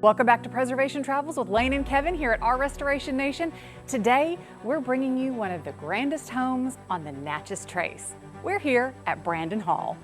Welcome back to Preservation Travels with Lane and Kevin here at our Restoration Nation. Today, we're bringing you one of the grandest homes on the Natchez Trace. We're here at Brandon Hall.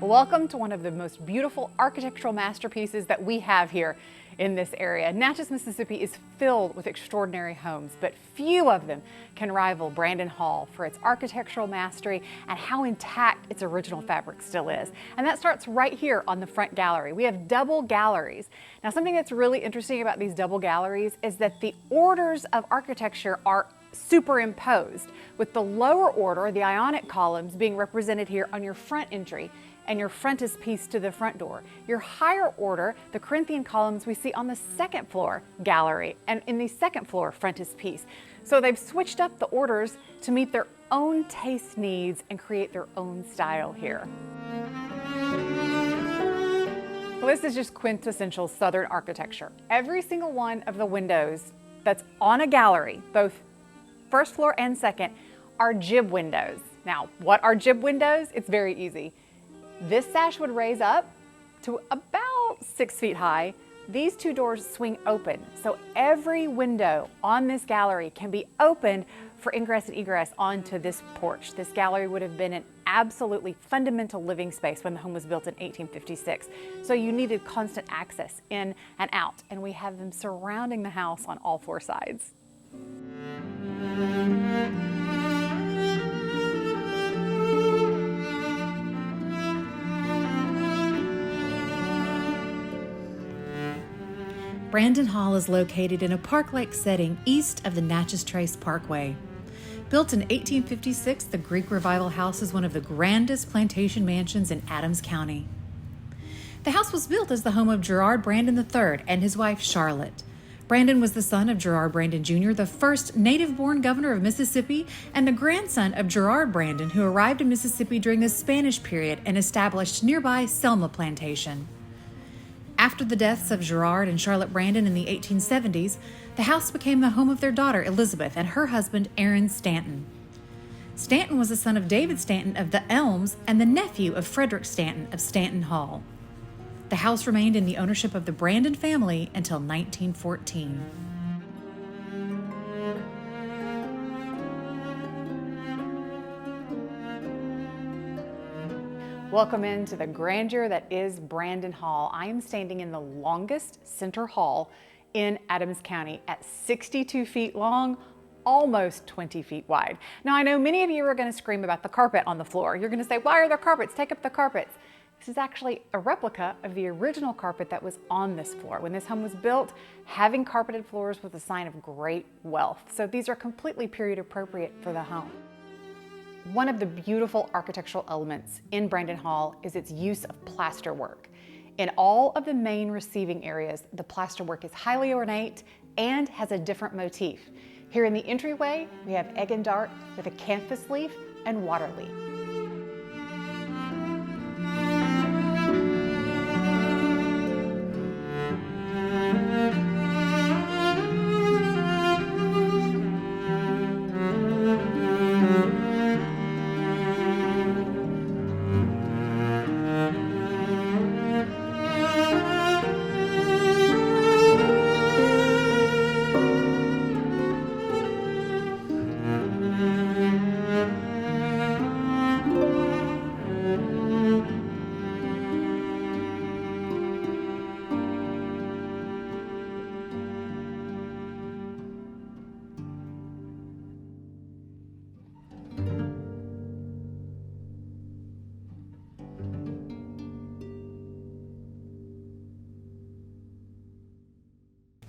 Welcome to one of the most beautiful architectural masterpieces that we have here in this area. Natchez, Mississippi is filled with extraordinary homes, but few of them can rival Brandon Hall for its architectural mastery and how intact its original fabric still is. And that starts right here on the front gallery. We have double galleries. Now, something that's really interesting about these double galleries is that the orders of architecture are superimposed, with the lower order, the Ionic columns, being represented here on your front entry and your frontispiece to the front door. Your higher order, the Corinthian columns, we see on the second floor gallery and in the second floor frontispiece. So they've switched up the orders to meet their own taste needs and create their own style here. Well, this is just quintessential Southern architecture. Every single one of the windows that's on a gallery, both first floor and second, are jib windows. Now, what are jib windows? It's very easy. This sash would raise up to about 6 feet high. These two doors swing open, so every window on this gallery can be opened for ingress and egress onto this porch. This gallery would have been an absolutely fundamental living space when the home was built in 1856. So you needed constant access in and out, and we have them surrounding the house on all four sides. Brandon Hall is located in a park-like setting east of the Natchez Trace Parkway. Built in 1856, the Greek Revival house is one of the grandest plantation mansions in Adams County. The house was built as the home of Gerard Brandon III and his wife Charlotte. Brandon was the son of Gerard Brandon Jr., the first native-born governor of Mississippi, and the grandson of Gerard Brandon, who arrived in Mississippi during the Spanish period and established nearby Selma Plantation. After the deaths of Gerard and Charlotte Brandon in the 1870s, the house became the home of their daughter Elizabeth and her husband Aaron Stanton. Stanton was the son of David Stanton of the Elms and the nephew of Frederick Stanton of Stanton Hall. The house remained in the ownership of the Brandon family until 1914. Welcome into the grandeur that is Brandon Hall. I am standing in the longest center hall in Adams County at 62 feet long, almost 20 feet wide. Now, I know many of you are going to scream about the carpet on the floor. You're going to say, why are there carpets? Take up the carpets. This is actually a replica of the original carpet that was on this floor. When this home was built, having carpeted floors was a sign of great wealth. So these are completely period appropriate for the home. One of the beautiful architectural elements in Brandon Hall is its use of plaster work. In all of the main receiving areas, the plaster work is highly ornate and has a different motif. Here in the entryway, we have egg and dart with a canvas leaf and water leaf.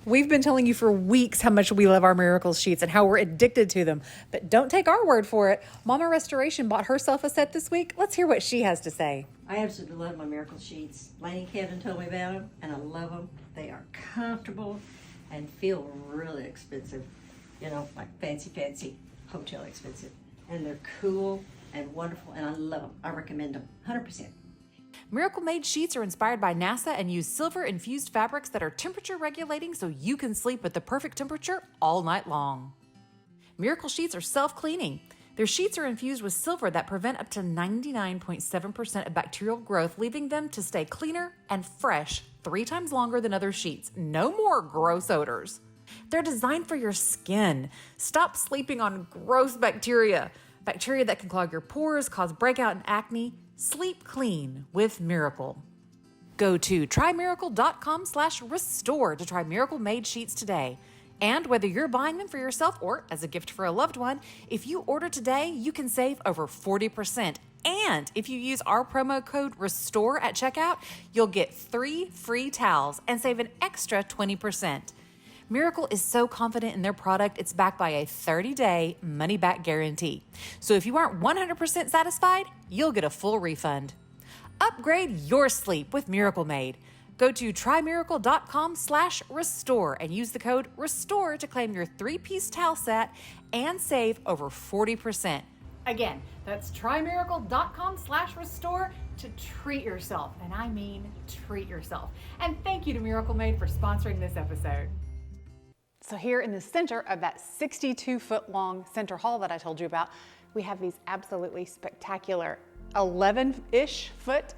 We've been telling you for weeks how much we love our Miracle sheets and how we're addicted to them. But don't take our word for it. Mama Restoration bought herself a set this week. Let's hear what she has to say. I absolutely love my Miracle sheets. Lane and Kevin told me about them, and I love them. They are comfortable and feel really expensive. You know, like fancy hotel expensive. And they're cool and wonderful, and I love them. I recommend them 100%. Miracle Made sheets are inspired by NASA and use silver-infused fabrics that are temperature regulating so you can sleep at the perfect temperature all night long. Miracle sheets are self-cleaning. Their sheets are infused with silver that prevent up to 99.7% of bacterial growth, leaving them to stay cleaner and fresh 3 times longer than other sheets. No more gross odors. They're designed for your skin. Stop sleeping on gross bacteria. Bacteria that can clog your pores, cause breakout and acne. Sleep clean with Miracle. Go to trymiracle.com/restore to try Miracle Made sheets today. And whether you're buying them for yourself or as a gift for a loved one, if you order today, you can save over 40%. And if you use our promo code RESTORE at checkout, you'll get 3 free towels and save an extra 20%. Miracle is so confident in their product, it's backed by a 30-day money-back guarantee. So if you aren't 100% satisfied, you'll get a full refund. Upgrade your sleep with Miracle Made. Go to trymiracle.com/restore and use the code RESTORE to claim your 3-piece towel set and save over 40%. Again, that's trymiracle.com/restore to treat yourself. And I mean treat yourself. And thank you to Miracle Made for sponsoring this episode. So here in the center of that 62-foot long center hall that I told you about, we have these absolutely spectacular 11-ish foot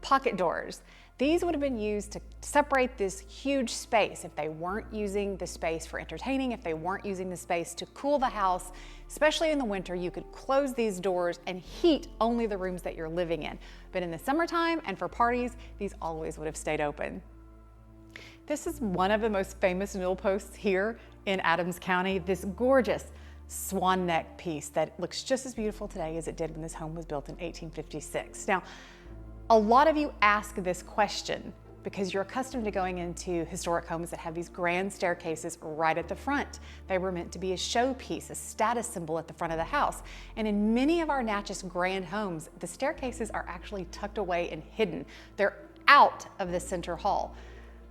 pocket doors. These would have been used to separate this huge space if they weren't using the space for entertaining, if they weren't using the space to cool the house. Especially in the winter, you could close these doors and heat only the rooms that you're living in. But in the summertime and for parties, these always would have stayed open. This is one of the most famous newel posts here in Adams County, this gorgeous swan neck piece that looks just as beautiful today as it did when this home was built in 1856. Now, a lot of you ask this question because you're accustomed to going into historic homes that have these grand staircases right at the front. They were meant to be a showpiece, a status symbol at the front of the house. And in many of our Natchez grand homes, the staircases are actually tucked away and hidden. They're out of the center hall.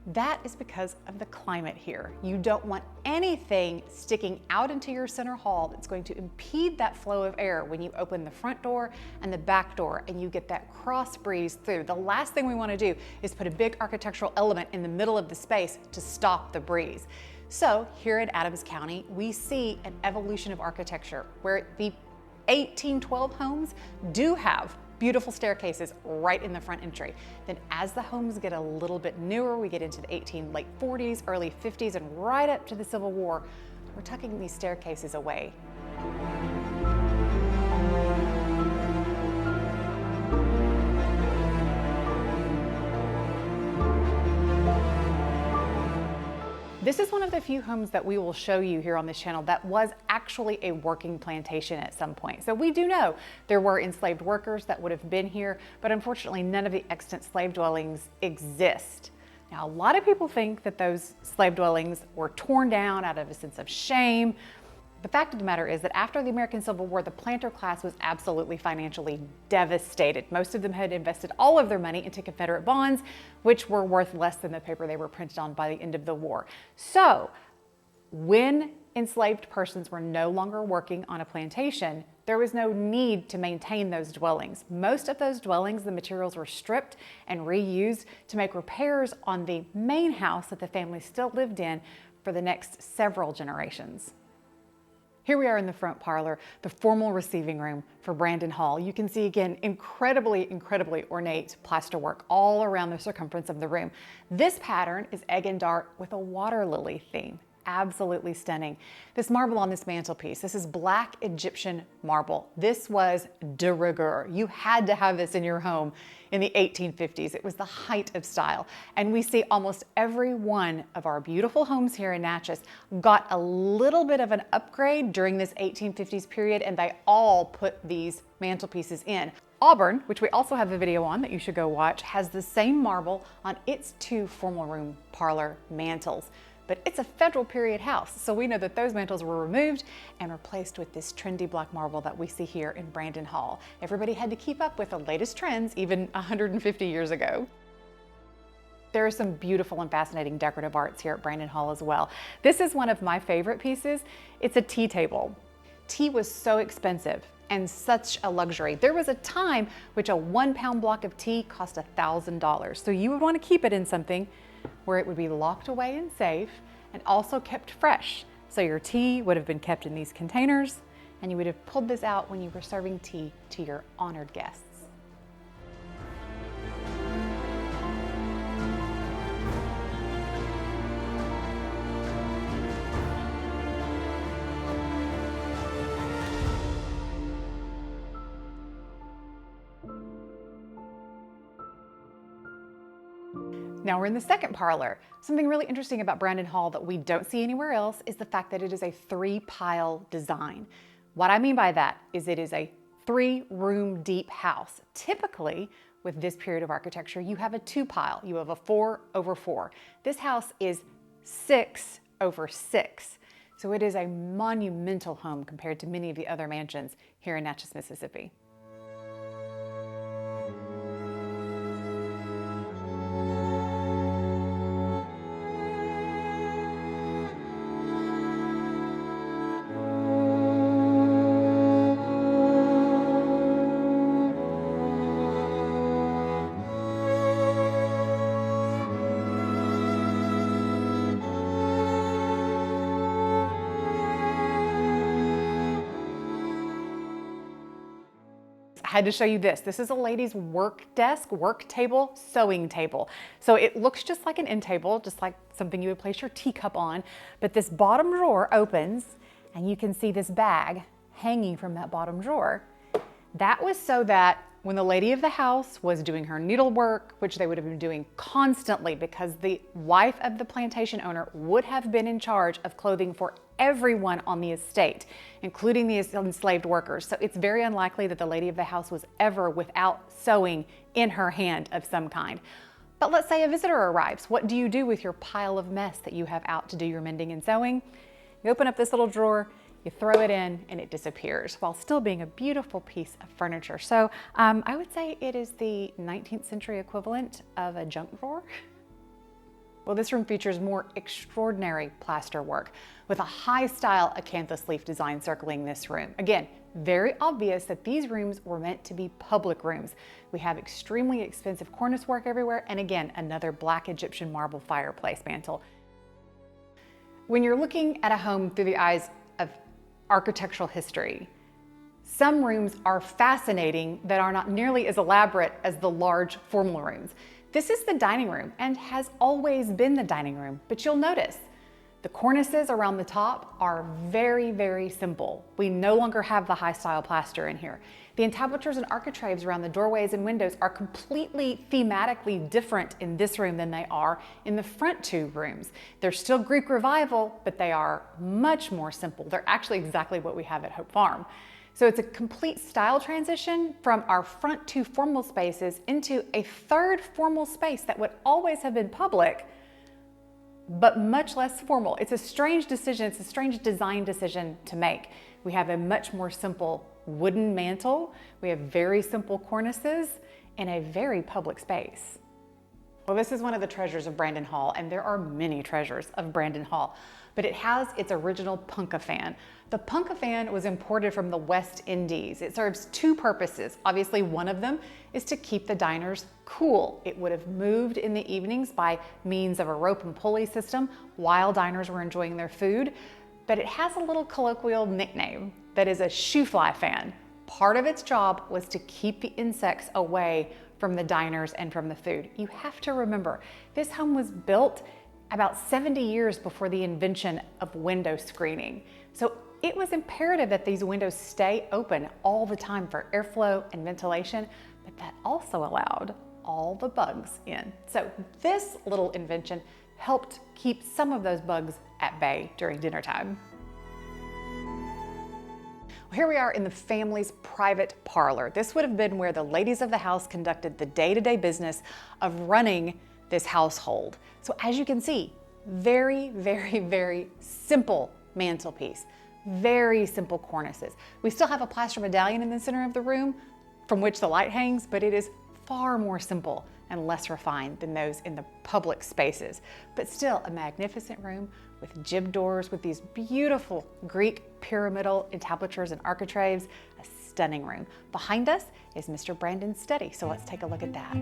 That is because of the climate here. You don't want anything sticking out into your center hall that's going to impede that flow of air when you open the front door and the back door and you get that cross breeze through. The last thing we want to do is put a big architectural element in the middle of the space to stop the breeze. So here in Adams County, we see an evolution of architecture where the 1812 homes do have beautiful staircases right in the front entry. Then as the homes get a little bit newer, we get into the late 40s, early 50s, and right up to the Civil War, we're tucking these staircases away. This is one of the few homes that we will show you here on this channel that was actually a working plantation at some point. So we do know there were enslaved workers that would have been here, but unfortunately none of the extant slave dwellings exist. Now, a lot of people think that those slave dwellings were torn down out of a sense of shame. The fact of the matter is that after the American Civil War, the planter class was absolutely financially devastated. Most of them had invested all of their money into Confederate bonds, which were worth less than the paper they were printed on by the end of the war. So when enslaved persons were no longer working on a plantation, there was no need to maintain those dwellings. Most of those dwellings, the materials were stripped and reused to make repairs on the main house that the family still lived in for the next several generations. Here we are in the front parlor, the formal receiving room for Brandon Hall. You can see again, incredibly ornate plasterwork all around the circumference of the room. This pattern is egg and dart with a water lily theme. Absolutely stunning. This marble on this mantelpiece, this is black Egyptian marble. This was de rigueur. You had to have this in your home in the 1850s. It was the height of style. And we see almost every one of our beautiful homes here in Natchez got a little bit of an upgrade during this 1850s period, and they all put these mantelpieces in. Auburn, which we also have a video on that you should go watch, has the same marble on its 2 formal room parlor mantels. but it's a federal period house, so we know that those mantels were removed and replaced with this trendy black marble that we see here in Brandon Hall. Everybody had to keep up with the latest trends even 150 years ago. There are some beautiful and fascinating decorative arts here at Brandon Hall as well. This is one of my favorite pieces. It's a tea table. Tea was so expensive and such a luxury. There was a time which a 1-pound block of tea cost $1,000. So you would want to keep it in something where it would be locked away and safe and also kept fresh. So your tea would have been kept in these containers and you would have pulled this out when you were serving tea to your honored guests. Now we're in the second parlor. Something really interesting about Brandon Hall that we don't see anywhere else is the fact that it is a 3-pile design. What I mean by that is it is a 3-room deep house. Typically, with this period of architecture, you have a 2-pile. You have a 4/4. This house is 6/6. So it is a monumental home compared to many of the other mansions here in Natchez, Mississippi. I had to show you this. This is a lady's work desk, work table, sewing table. So it looks just like an end table, just like something you would place your teacup on, but this bottom drawer opens and you can see this bag hanging from that bottom drawer. That was so that when the lady of the house was doing her needlework, which they would have been doing constantly because the wife of the plantation owner would have been in charge of clothing for everyone on the estate, including the enslaved workers. So it's very unlikely that the lady of the house was ever without sewing in her hand of some kind. But let's say a visitor arrives. What do you do with your pile of mess that you have out to do your mending and sewing? You open up this little drawer, you throw it in, and it disappears while still being a beautiful piece of furniture. So I would say it is the 19th century equivalent of a junk drawer. Well, this room features more extraordinary plaster work with a high-style acanthus leaf design circling this room. Again, very obvious that these rooms were meant to be public rooms. We have extremely expensive cornice work everywhere, and again, another black Egyptian marble fireplace mantel. When you're looking at a home through the eyes of architectural history, some rooms are fascinating that are not nearly as elaborate as the large formal rooms. This is the dining room and has always been the dining room, but you'll notice the cornices around the top are very, very simple. We no longer have the high style plaster in here. The entablatures and architraves around the doorways and windows are completely thematically different in this room than they are in the front 2 rooms. They're still Greek Revival, but they are much more simple. They're actually exactly what we have at Hope Farm. So it's a complete style transition from our front 2 formal spaces into a 3rd formal space that would always have been public, but much less formal. It's a strange decision. It's a strange design decision to make. We have a much more simple wooden mantel. We have very simple cornices in a very public space. Well, this is one of the treasures of Brandon Hall, and there are many treasures of Brandon Hall, but it has its original punka fan. The punka fan was imported from the West Indies. It serves 2 purposes. Obviously, one of them is to keep the diners cool. It would have moved in the evenings by means of a rope and pulley system while diners were enjoying their food, but it has a little colloquial nickname that is a shoe fly fan. Part of its job was to keep the insects away from the diners and from the food. You have to remember, this home was built about 70 years before the invention of window screening. So it was imperative that these windows stay open all the time for airflow and ventilation, but that also allowed all the bugs in. So this little invention helped keep some of those bugs at bay during dinner time. Here we are in the family's private parlor. This would have been where the ladies of the house conducted the day-to-day business of running this household. So as you can see, Very, very, very simple mantelpiece. Very simple cornices. We still have a plaster medallion in the center of the room from which the light hangs, but it is far more simple and less refined than those in the public spaces. But still a magnificent room with jib doors with these beautiful Greek pyramidal entablatures and architraves, a stunning room. Behind us is Mr. Brandon's study, so let's take a look at that.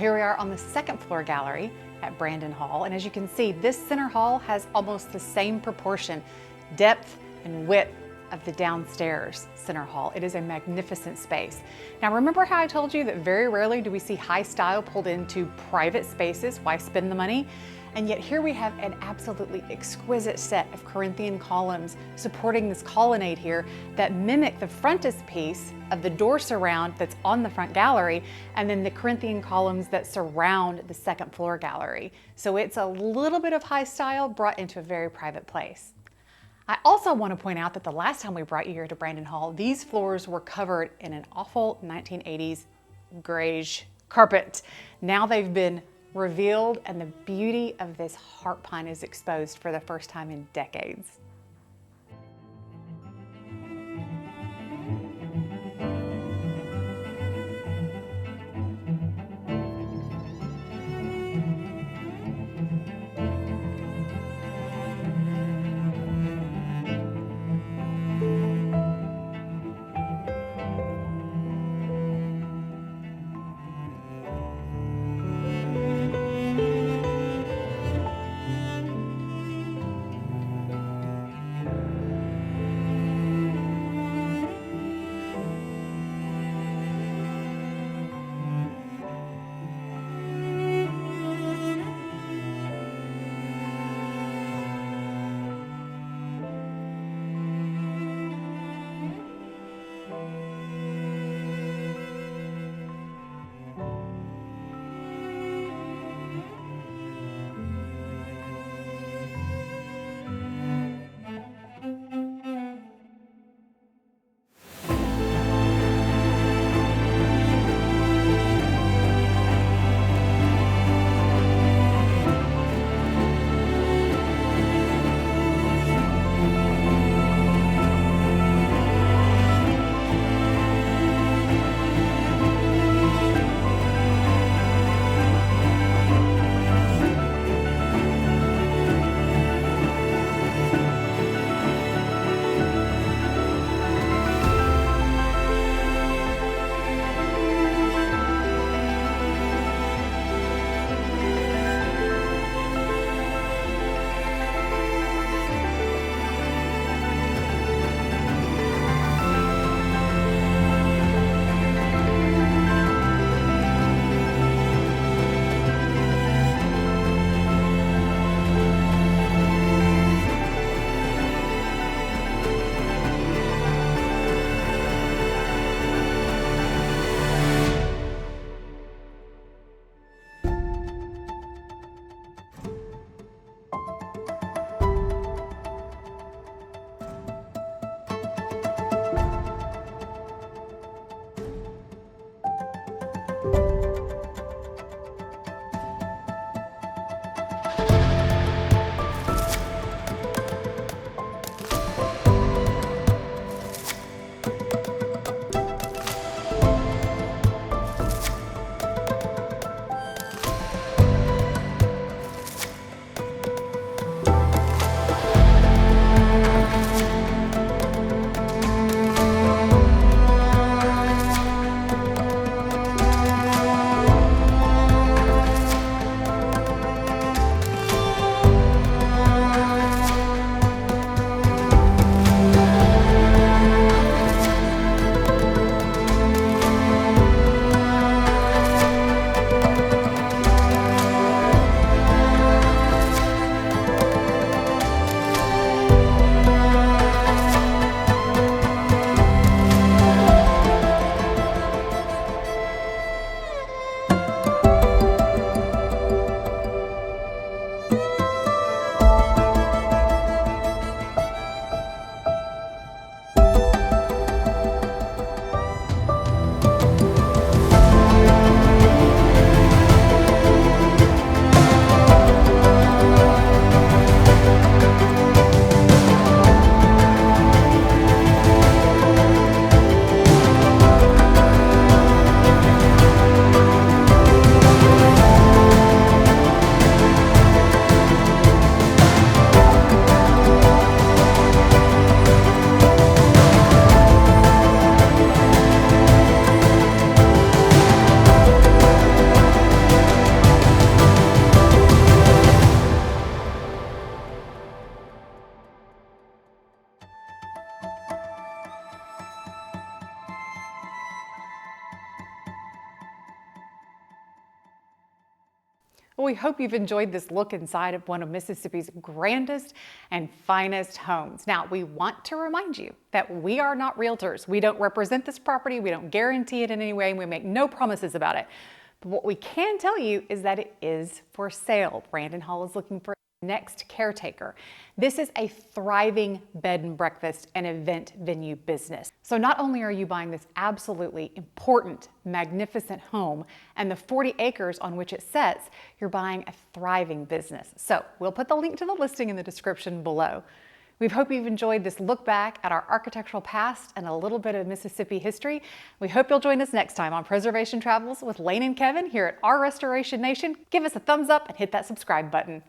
Here we are on the second floor gallery at Brandon Hall, and as you can see, this center hall has almost the same proportion, depth and width of the downstairs center hall. It is a magnificent space. Now remember how I told you that very rarely do we see high style pulled into private spaces? Why spend the money? And yet here we have an absolutely exquisite set of Corinthian columns supporting this colonnade here that mimic the frontispiece of the door surround that's on the front gallery, and then the Corinthian columns that surround the second floor gallery. So it's a little bit of high style brought into a very private place. I also want to point out that the last time we brought you here to Brandon Hall, these floors were covered in an awful 1980s grayish carpet. Now they've been revealed and the beauty of this heart pine is exposed for the first time in decades. Well, we hope you've enjoyed this look inside of one of Mississippi's grandest and finest homes. Now, we want to remind you that we are not realtors. We don't represent this property. We don't guarantee it in any way, and we make no promises about it. But what we can tell you is that it is for sale. Brandon Hall is looking for next caretaker. This is a thriving bed and breakfast and event venue business. So not only are you buying this absolutely important, magnificent home and the 40 acres on which it sits, you're buying a thriving business. So we'll put the link to the listing in the description below. We hope you've enjoyed this look back at our architectural past and a little bit of Mississippi history. We hope you'll join us next time on Preservation Travels with Lane and Kevin here at Our Restoration Nation. Give us a thumbs up and hit that subscribe button.